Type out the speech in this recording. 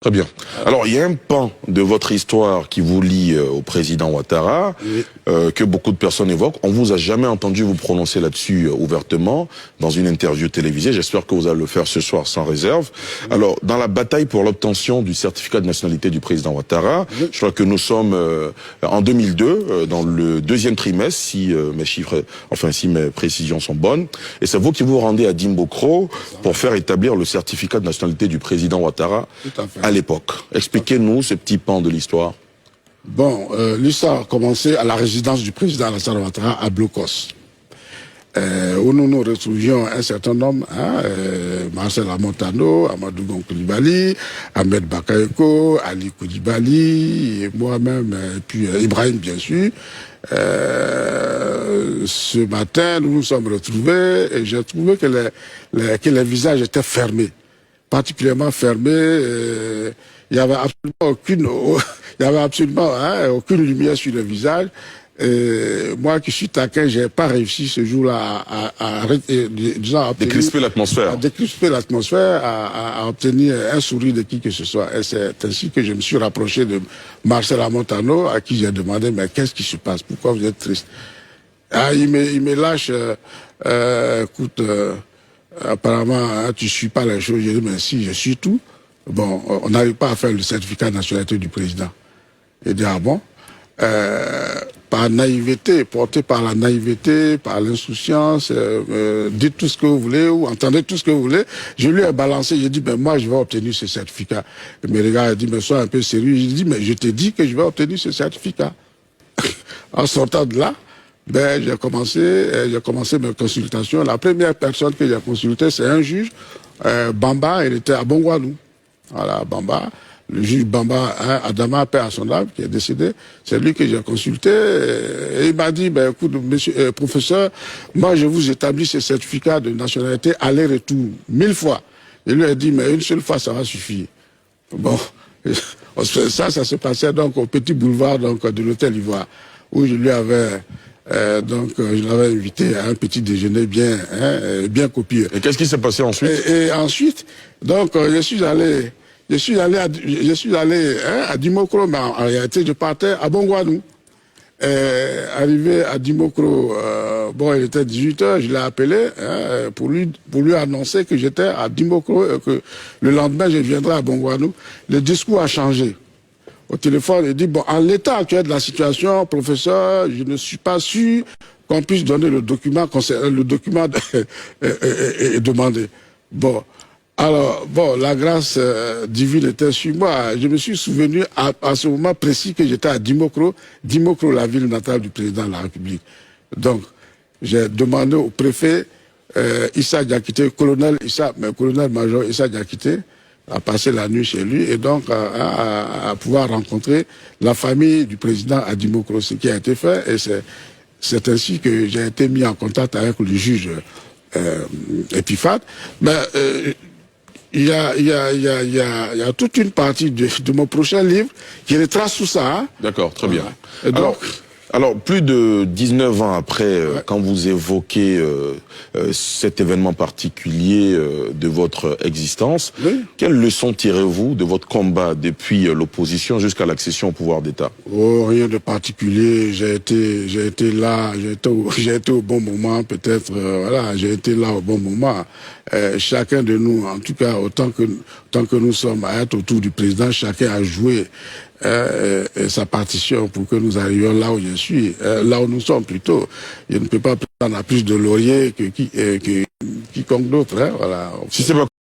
Très bien. Alors, il y a un pan de votre histoire qui vous lie au président Ouattara, oui, que beaucoup de personnes évoquent. On vous a jamais entendu vous prononcer là-dessus ouvertement dans une interview télévisée. J'espère que vous allez le faire ce soir sans réserve. Oui. Alors, dans la bataille pour l'obtention du certificat de nationalité du président Ouattara, oui, je crois que nous sommes en 2002, dans le deuxième trimestre, si mes chiffres, enfin si mes précisions sont bonnes. Et c'est vous qui vous rendez à Dimbokro pour faire établir le certificat de nationalité du président Ouattara à l'époque. Expliquez-nous ce petit pan de l'histoire. Bon, l'histoire a commencé à la résidence du président Alassane Ouattara à Blocos, où nous nous retrouvions un certain nombre, Marcel Montano, Amadou Gon Koulibaly, Ahmed Bakayoko, Ali Koulibaly, et moi-même, puis Ibrahim bien sûr. Ce matin, nous nous sommes retrouvés et j'ai trouvé que les visages étaient fermés. Particulièrement fermé, il y avait absolument aucune lumière sur le visage. Moi qui suis taquin, j'ai pas réussi ce jour-là à décrisper l'atmosphère. À décrisper l'atmosphère, à obtenir un sourire de qui que ce soit. Et c'est ainsi que je me suis rapproché de Marcel Montano, à qui j'ai demandé, mais qu'est-ce qui se passe? Pourquoi vous êtes triste? Il me lâche, écoute, apparemment, tu suis pas les choses. J'ai dit, mais si, je suis tout. Bon, on n'arrive pas à faire le certificat de nationalité du président. Il dit, ah bon? Par naïveté, porté par la naïveté, par l'insouciance, dites tout ce que vous voulez ou entendez tout ce que vous voulez. Je lui ai balancé, j'ai dit, ben moi, je vais obtenir ce certificat. Et mes gars, il dit, mais sois un peu sérieux. J'ai dit, mais je te dis que je vais obtenir ce certificat. En sortant de là, ben, j'ai commencé mes consultations. La première personne que j'ai consultée, c'est un juge, Bamba, il était à Bongwanou. Voilà, Bamba, le juge Bamba, Adama, paix à son âme, qui est décédé, c'est lui que j'ai consulté. Et il m'a dit, ben, écoute, monsieur, professeur, moi, je vous établis ce certificat de nationalité aller-retour 1000 fois. Il lui a dit, mais une seule fois, ça va suffire. Bon, ça se passait donc au petit boulevard donc, de l'hôtel Ivoire, où je lui avais... donc, je l'avais invité à un petit déjeuner bien copieux. Et qu'est-ce qui s'est passé ensuite? Et ensuite, donc, je suis allé à Dimokro, mais en réalité, je partais à Bongwanou. Arrivé à Dimokro, bon, il était 18h, je l'ai appelé pour lui annoncer que j'étais à Dimokro et que le lendemain, je viendrai à Bongwanou. Le discours a changé. Au téléphone, il dit, bon, en l'état actuel de la situation, professeur, je ne suis pas sûr qu'on puisse donner le document demandé. Bon, alors, bon, la grâce divine était sur moi. Je me suis souvenu à ce moment précis que j'étais à Dimokro, la ville natale du président de la République. Donc, j'ai demandé au préfet Issa Diakité, colonel-major Issa Diakité, à passer la nuit chez lui et donc à pouvoir rencontrer la famille du président à Dimokro, ce qui a été fait. Et c'est ainsi que j'ai été mis en contact avec le juge Epifat. Mais il y a toute une partie de mon prochain livre qui retrace tout ça. Hein. D'accord, très bien. Et donc, alors, plus de 19 ans après, quand vous évoquez cet événement particulier de votre existence, quelle leçon tirez-vous de votre combat depuis l'opposition jusqu'à l'accession au pouvoir d'État? Oh, rien de particulier. J'ai été là, j'ai été au bon moment, peut-être. Voilà, j'ai été là au bon moment. Chacun de nous, en tout cas, autant que nous sommes à être autour du président, chacun a joué sa partition pour que nous arrivions là où je suis, là où nous sommes plutôt. Je ne peux pas prendre à plus de lauriers que quiconque d'autre. Hein, voilà. Si c'est pas